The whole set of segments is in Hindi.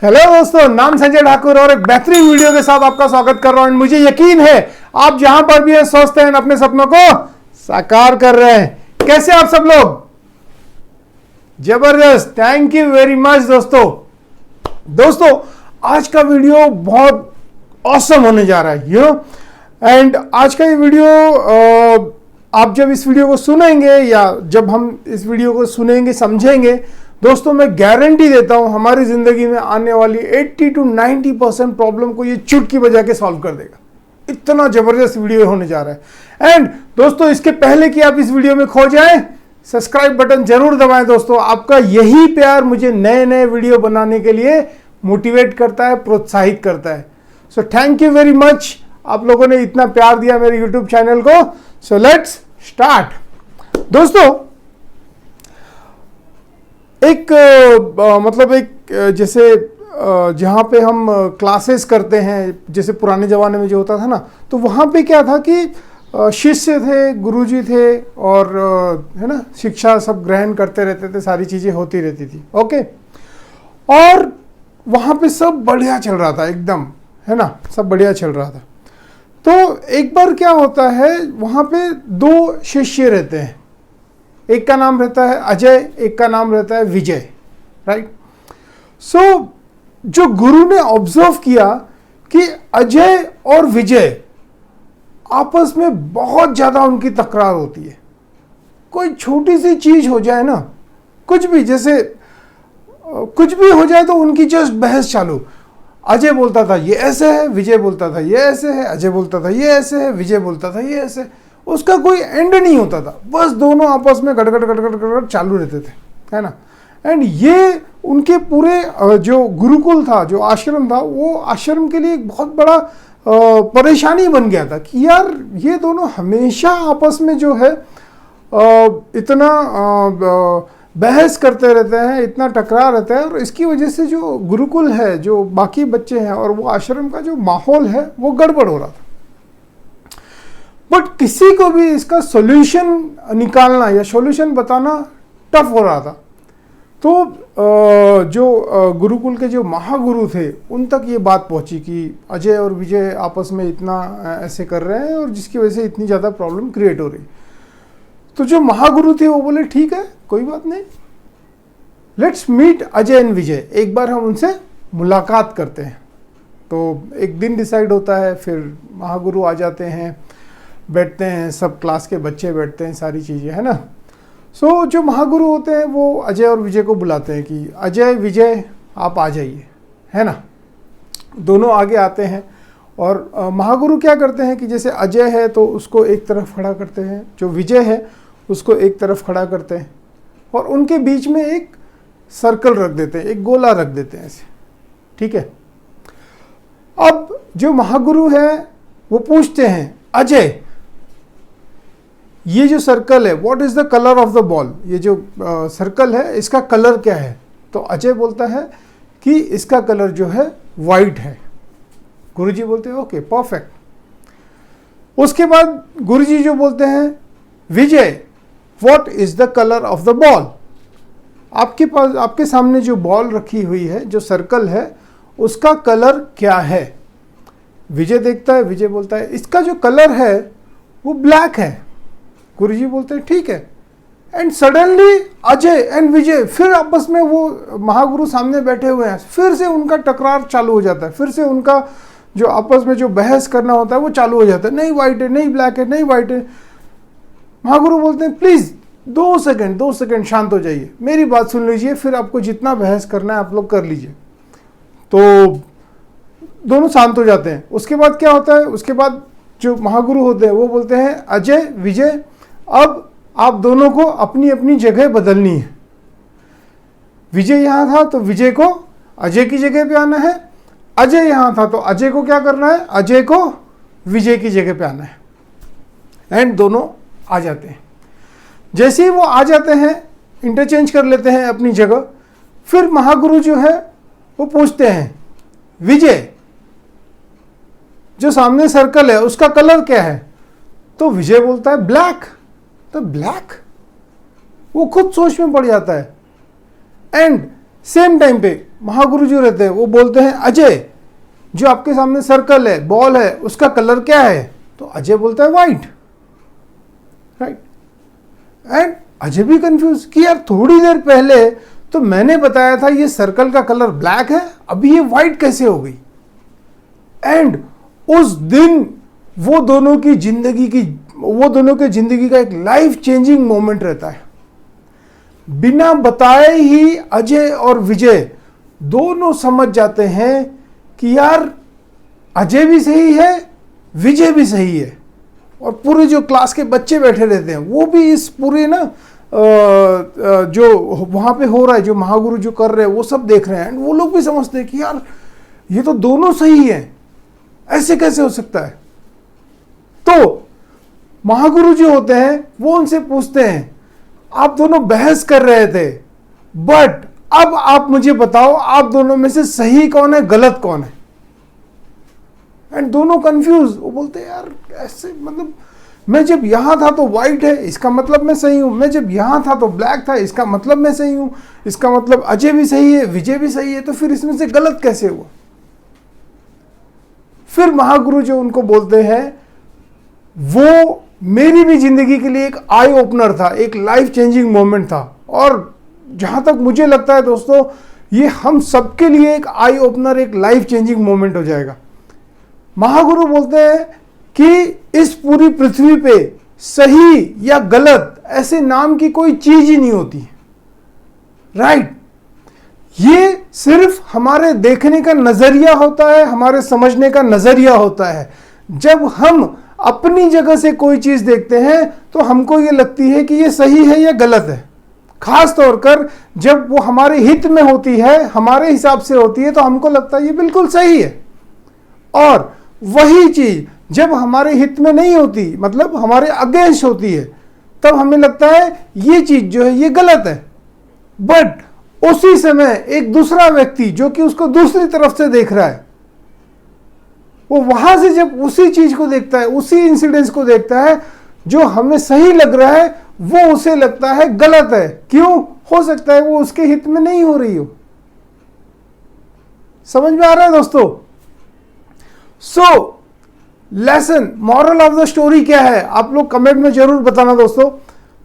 हेलो दोस्तों, नाम संजय ठाकुर और एक बेहतरीन वीडियो के साथ आपका स्वागत कर रहा हूं। मुझे यकीन है आप जहां पर भी हैं स्वस्थ हैं, अपने सपनों को साकार कर रहे हैं। कैसे आप सब लोग? जबरदस्त, थैंक यू वेरी मच दोस्तों आज का वीडियो बहुत ऑसम होने जा रहा है एंड आज का ये वीडियो आप जब इस वीडियो को सुनेंगे या जब हम इस वीडियो को सुनेंगे समझेंगे, दोस्तों मैं गारंटी देता हूं हमारी जिंदगी में आने वाली 80 to 90% प्रॉब्लम को ये चुटकी बजा के सॉल्व कर देगा। इतना जबरदस्त वीडियो होने जा रहा है। एंड दोस्तों, इसके पहले कि आप इस वीडियो में खो जाएं, सब्सक्राइब बटन जरूर दबाएं। दोस्तों, आपका यही प्यार मुझे नए नए वीडियो बनाने के लिए मोटिवेट करता है, प्रोत्साहित करता है। So thank you very much, आप लोगों ने इतना प्यार दिया मेरे यूट्यूब चैनल को। So let's start. दोस्तों, एक जैसे जहाँ पे हम क्लासेस करते हैं, जैसे पुराने ज़माने में जो होता था ना, तो वहाँ पे क्या था कि शिष्य थे, गुरुजी थे और है ना, शिक्षा सब ग्रहण करते रहते थे, सारी चीज़ें होती रहती थी। ओके, और वहाँ पे सब बढ़िया चल रहा था एकदम, है ना, सब बढ़िया चल रहा था। तो एक बार क्या होता है, वहाँ पे दो शिष्य रहते हैं, एक का नाम रहता है अजय, एक का नाम रहता है विजय, राइट। सो जो गुरु ने ऑब्जर्व किया कि अजय और विजय आपस में बहुत ज्यादा उनकी तकरार होती है। कोई छोटी सी चीज हो जाए ना, कुछ भी, जैसे कुछ भी हो जाए तो उनकी जस्ट बहस चालू। अजय बोलता था ये ऐसे है, विजय बोलता था ये ऐसे है, अजय बोलता था ये ऐसे है, विजय बोलता था ये ऐसे। उसका कोई एंड नहीं होता था, बस दोनों आपस में गड़गड़ चालू रहते थे, है ना। एंड ये उनके पूरे जो गुरुकुल था, जो आश्रम था, वो आश्रम के लिए एक बहुत बड़ा परेशानी बन गया था कि यार ये दोनों हमेशा आपस में जो है इतना बहस करते रहते हैं, इतना टकरार रहता है, और इसकी वजह से जो गुरुकुल है, जो बाकी बच्चे हैं और वो आश्रम का जो माहौल है वो गड़बड़ हो रहा था। बट किसी को भी इसका सॉल्यूशन निकालना या सॉल्यूशन बताना टफ हो रहा था। तो जो गुरुकुल के जो महागुरु थे उन तक ये बात पहुंची कि अजय और विजय आपस में इतना ऐसे कर रहे हैं और जिसकी वजह से इतनी ज़्यादा प्रॉब्लम क्रिएट हो रही। तो जो महागुरु थे वो बोले ठीक है, कोई बात नहीं, लेट्स मीट अजय एंड विजय, एक बार हम उनसे मुलाकात करते हैं। तो एक दिन डिसाइड होता है, फिर महागुरु आ जाते हैं, बैठते हैं, सब क्लास के बच्चे बैठते हैं, सारी चीज़ें, है ना। सो जो महागुरु होते हैं वो अजय और विजय को बुलाते हैं कि अजय विजय आप आ जाइए, है ना। दोनों आगे आते हैं और महागुरु क्या करते हैं कि जैसे अजय है तो उसको एक तरफ खड़ा करते हैं, जो विजय है उसको एक तरफ खड़ा करते हैं, और उनके बीच में एक सर्कल रख देते हैं, एक गोला रख देते हैं ऐसे, ठीक है। अब जो महागुरु है वो पूछते हैं अजय, ये जो सर्कल है, what is the colour of the ball, ये जो सर्कल है इसका कलर क्या है? तो अजय बोलता है कि इसका कलर जो है वाइट है। गुरुजी बोलते हैं ओके परफेक्ट। उसके बाद गुरुजी जो बोलते हैं Vijay, what is the colour of the ball, आपके पास, आपके सामने जो बॉल रखी हुई है, जो सर्कल है, उसका कलर क्या है? विजय देखता है, विजय बोलता है इसका जो कलर है वो ब्लैक है। गुरुजी बोलते हैं ठीक है। एंड सडनली अजय एंड विजय फिर आपस में, वो महागुरु सामने बैठे हुए हैं, फिर से उनका टकरार चालू हो जाता है, फिर से उनका जो आपस में जो बहस करना होता है वो चालू हो जाता है। नहीं वाइट है, नहीं ब्लैक है, नहीं वाइट है। महागुरु बोलते हैं प्लीज 2 सेकंड शांत हो जाइए, मेरी बात सुन लीजिए, फिर आपको जितना बहस करना है आप लोग कर लीजिए। तो दोनों शांत हो जाते हैं। उसके बाद क्या होता है, उसके बाद जो महागुरु होते हैं वो बोलते हैं अजय विजय, अब आप दोनों को अपनी अपनी जगह बदलनी है। विजय यहां था तो विजय को अजय की जगह पे आना है, अजय यहां था तो अजय को क्या करना है, अजय को विजय की जगह पे आना है। एंड दोनों आ जाते हैं। जैसे ही वो आ जाते हैं, इंटरचेंज कर लेते हैं अपनी जगह, फिर महागुरु जो है वो पूछते हैं विजय, जो सामने सर्कल है उसका कलर क्या है? तो विजय बोलता है ब्लैक। तो ब्लैक, वो खुद सोच में पड़ जाता है। एंड सेम टाइम पे महागुरु जो रहते हैं वो बोलते हैं अजय, जो आपके सामने सर्कल है, बॉल है, उसका कलर क्या है? तो अजय बोलता है व्हाइट, राइट। एंड अजय भी कंफ्यूज कि यार थोड़ी देर पहले तो मैंने बताया था ये सर्कल का कलर ब्लैक है, अभी ये व्हाइट कैसे हो गई? एंड उस दिन वो दोनों के जिंदगी का एक लाइफ चेंजिंग मोमेंट रहता है। बिना बताए ही अजय और विजय दोनों समझ जाते हैं कि यार अजय भी सही है, विजय भी सही है। और पूरे जो क्लास के बच्चे बैठे रहते हैं वो भी इस पूरे ना जो वहां पे हो रहा है, जो महागुरु जो कर रहे हैं वो सब देख रहे हैं। वो लोग भी समझते हैं कि यार ये तो दोनों सही है, ऐसे कैसे हो सकता है? तो महागुरु जो होते हैं वो उनसे पूछते हैं, आप दोनों बहस कर रहे थे, बट अब आप मुझे बताओ आप दोनों में से सही कौन है, गलत कौन है? एंड दोनों कंफ्यूज। वो बोलते हैं यार ऐसे, मतलब मैं जब यहां था तो व्हाइट है, इसका मतलब मैं सही हूं। मैं जब यहां था तो ब्लैक था, इसका मतलब मैं सही हूं। इसका मतलब अजय भी सही है, विजय भी सही है, तो फिर इसमें से गलत कैसे हुआ? फिर महागुरु जो उनको बोलते हैं वो मेरी भी जिंदगी के लिए एक आई ओपनर था, एक लाइफ चेंजिंग मोमेंट था। और जहां तक मुझे लगता है दोस्तों, ये हम सबके लिए एक आई ओपनर, एक लाइफ चेंजिंग मोमेंट हो जाएगा। महागुरु बोलते हैं कि इस पूरी पृथ्वी पे सही या गलत ऐसे नाम की कोई चीज ही नहीं होती, राइट। ये सिर्फ हमारे देखने का नजरिया होता है, हमारे समझने का नजरिया होता है। जब हम अपनी जगह से कोई चीज देखते हैं तो हमको ये लगती है कि ये सही है या गलत है। खास तौर पर जब वो हमारे हित में होती है, हमारे हिसाब से होती है, तो हमको लगता है ये बिल्कुल सही है। और वही चीज जब हमारे हित में नहीं होती, मतलब हमारे अगेंस्ट होती है, तब हमें लगता है ये चीज जो है ये गलत है। बट उसी समय एक दूसरा व्यक्ति जो कि उसको दूसरी तरफ से देख रहा है, वो वहां से जब उसी चीज को देखता है, उसी इंसिडेंस को देखता है, जो हमें सही लग रहा है वो उसे लगता है गलत है। क्यों? हो सकता है वो उसके हित में नहीं हो रही हो। समझ में आ रहा है दोस्तों? So lesson, moral of the story क्या है? आप लोग कमेंट में जरूर बताना दोस्तों।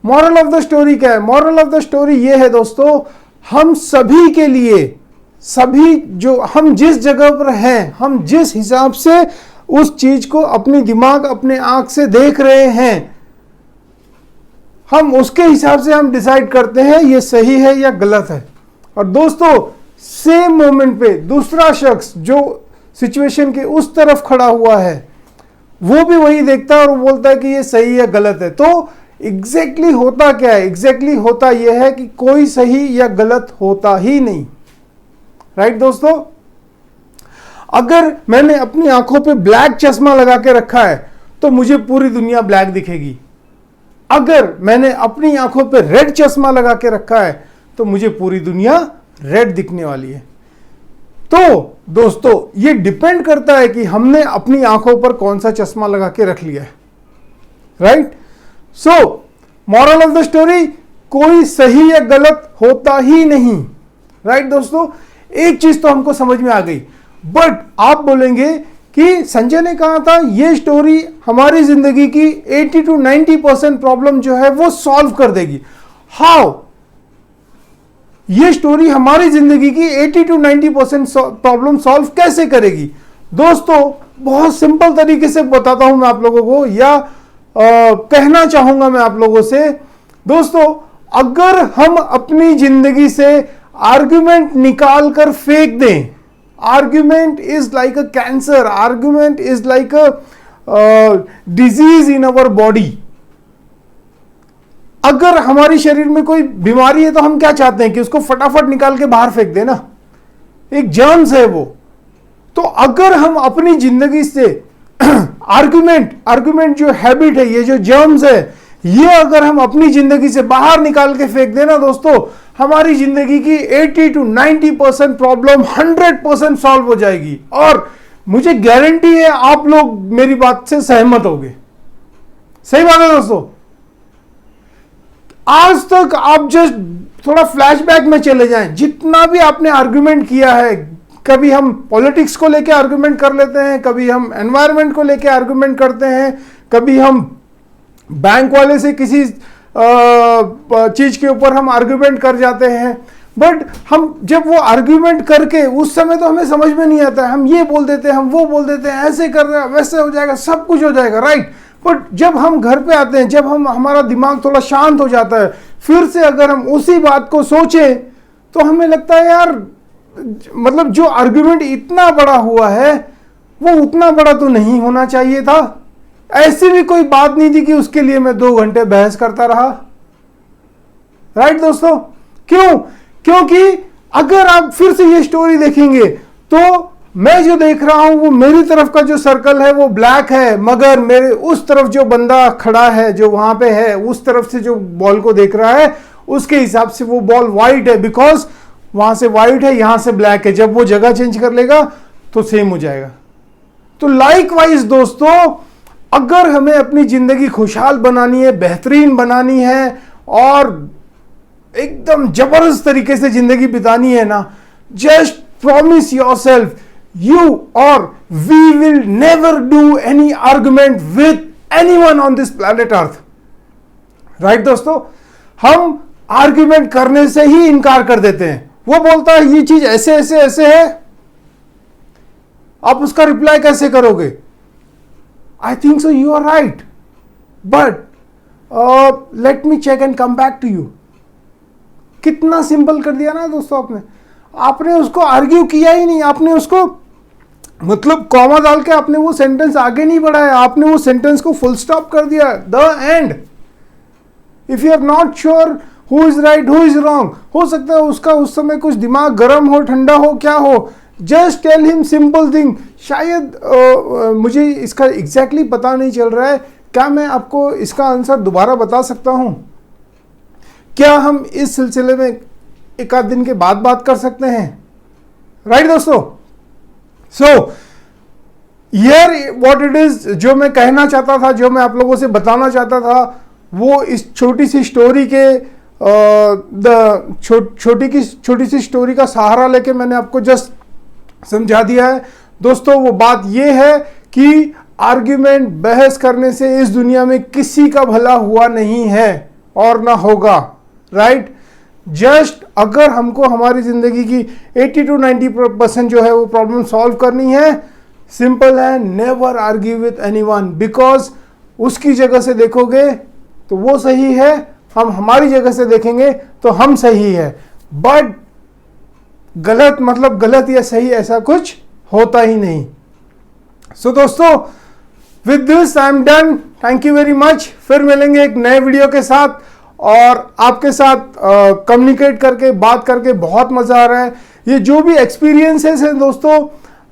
मॉरल ऑफ द स्टोरी क्या है? मॉरल ऑफ द स्टोरी ये है दोस्तों, हम सभी के लिए, सभी जो हम जिस जगह पर हैं, हम जिस हिसाब से उस चीज को अपनी दिमाग, अपने आंख से देख रहे हैं, हम उसके हिसाब से हम डिसाइड करते हैं ये सही है या गलत है। और दोस्तों सेम मोमेंट पे दूसरा शख्स जो सिचुएशन के उस तरफ खड़ा हुआ है, वो भी वही देखता है और बोलता है कि ये सही या गलत है। तो एग्जैक्टली होता क्या है? एग्जैक्टली होता यह है कि कोई सही या गलत होता ही नहीं, राइट दोस्तों। अगर मैंने अपनी आंखों पे ब्लैक चश्मा लगा के रखा है तो मुझे पूरी दुनिया ब्लैक दिखेगी। अगर मैंने अपनी आंखों पे रेड चश्मा लगा के रखा है तो मुझे पूरी दुनिया रेड दिखने वाली है। तो दोस्तों ये डिपेंड करता है कि हमने अपनी आंखों पर कौन सा चश्मा लगा के रख लिया है, right. So moral of the story, कोई सही या गलत होता ही नहीं, राइट दोस्तों। एक चीज तो हमको समझ में आ गई, बट आप बोलेंगे कि संजय ने कहा था ये स्टोरी हमारी जिंदगी की 80 to 90% प्रॉब्लम जो है वो सॉल्व कर देगी। हाउ? ये स्टोरी हमारी जिंदगी की 80 to 90% प्रॉब्लम सॉल्व कैसे करेगी? दोस्तों बहुत सिंपल तरीके से बताता हूं मैं आप लोगों को, या कहना चाहूंगा मैं आप लोगों से। दोस्तों अगर हम अपनी जिंदगी से आर्ग्यूमेंट निकाल कर फेंक दें, argument is like a cancer, argument is like a disease in our body. अगर हमारी शरीर में कोई बीमारी है तो हम क्या चाहते हैं कि उसको फटाफट निकाल के बाहर फेंक देना, एक जर्म्स है वो। तो अगर हम अपनी जिंदगी से आर्ग्यूमेंट जो हैबिट है, ये जो जर्म्स है, ये अगर हम अपनी जिंदगी से बाहर निकाल के फेंक देना दोस्तों, हमारी जिंदगी की 80 to 90% प्रॉब्लम 100% सॉल्व हो जाएगी। और मुझे गारंटी है आप लोग मेरी बात से सहमत होंगे। सही बात है दोस्तों। आज तक आप जस्ट थोड़ा फ्लैशबैक में चले जाएं, जितना भी आपने आर्गुमेंट किया है, कभी हम पॉलिटिक्स को लेके आर्गुमेंट कर लेते हैं, कभी हम एनवायरनमेंट को लेके आर्गुमेंट करते हैं, कभी हम बैंक वाले से किसी चीज के ऊपर हम आर्गुमेंट कर जाते हैं। बट हम जब वो आर्ग्यूमेंट करके उस समय तो हमें समझ में नहीं आता है, हम ये बोल देते हैं, हम वो बोल देते हैं, ऐसे कर रहे हैं, वैसे हो जाएगा, सब कुछ हो जाएगा, राइट। बट जब हम घर पे आते हैं, जब हमारा दिमाग थोड़ा शांत हो जाता है, फिर से अगर हम उसी बात को सोचें तो हमें लगता है यार, मतलब जो आर्ग्यूमेंट इतना बड़ा हुआ है वो उतना बड़ा तो नहीं होना चाहिए था। ऐसी भी कोई बात नहीं थी कि उसके लिए मैं 2 घंटे बहस करता रहा, राइट दोस्तों। क्यों? क्योंकि अगर आप फिर से ये स्टोरी देखेंगे तो मैं जो देख रहा हूं वो मेरी तरफ का जो सर्कल है वो ब्लैक है, मगर मेरे उस तरफ जो बंदा खड़ा है, जो वहां पे है, उस तरफ से जो बॉल को देख रहा है, उसके हिसाब से वो बॉल वाइट है, बिकॉज वहां से वाइट है, यहां से ब्लैक है। जब वो जगह चेंज कर लेगा तो सेम हो जाएगा। तो लाइकवाइज दोस्तों, अगर हमें अपनी जिंदगी खुशहाल बनानी है, बेहतरीन बनानी है और एकदम जबरदस्त तरीके से जिंदगी बितानी है ना, just promise yourself you or we will never do any argument with anyone on this planet earth, right दोस्तों। हम आर्ग्यूमेंट करने से ही इनकार कर देते हैं। वो बोलता है ये चीज ऐसे ऐसे ऐसे है, आप उसका रिप्लाई कैसे करोगे? I think so, you are right, but let me check and come back to you. कितना सिंपल कर दिया ना दोस्तों आपने उसको आर्ग्यू किया ही नहीं, आपने उसको मतलब कॉमा डाल के आपने वो सेंटेंस आगे नहीं बढ़ाया, आपने वो सेंटेंस को फुल स्टॉप कर दिया, the end. If you are not sure who is right who is wrong, हो सकता है उसका उस समय कुछ दिमाग गर्म हो, ठंडा हो, क्या हो, just tell him simple thing. शायद मुझे इसका एग्जैक्टली पता नहीं चल रहा है, क्या मैं आपको इसका आंसर दोबारा बता सकता हूं? क्या हम इस सिलसिले में एक आध दिन के बाद बात कर सकते हैं, राइट दोस्तों। So here what it is, जो मैं कहना चाहता था, जो मैं आप लोगों से बताना चाहता था, वो इस छोटी सी स्टोरी के छोटी सी स्टोरी का सहारा लेके मैंने आपको जस्ट समझा दिया है दोस्तों। वो बात ये है कि आर्ग्यूमेंट, बहस करने से इस दुनिया में किसी का भला हुआ नहीं है और ना होगा, राइट। जस्ट अगर हमको हमारी जिंदगी की 80 to 90% जो है वो प्रॉब्लम सॉल्व करनी है, सिंपल है, never argue with anyone, because उसकी जगह से देखोगे तो वो सही है, हम हमारी जगह से देखेंगे तो हम सही है। बट गलत मतलब गलत या सही ऐसा कुछ होता ही नहीं। सो दोस्तों, with this I am done, thank you very much. फिर मिलेंगे एक नए वीडियो के साथ, और आपके साथ कम्युनिकेट करके, बात करके बहुत मजा आ रहा है। ये जो भी एक्सपीरियंसेस हैं दोस्तों,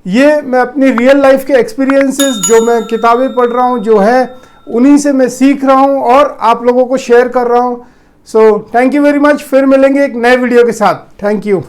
ये मैं अपनी रियल लाइफ के एक्सपीरियंसेस, जो मैं किताबें पढ़ रहा हूँ, जो है उन्हीं से मैं सीख रहा हूँ और आप लोगों को शेयर कर रहा हूँ। So thank you very much. फिर मिलेंगे एक नए वीडियो के साथ। Thank you.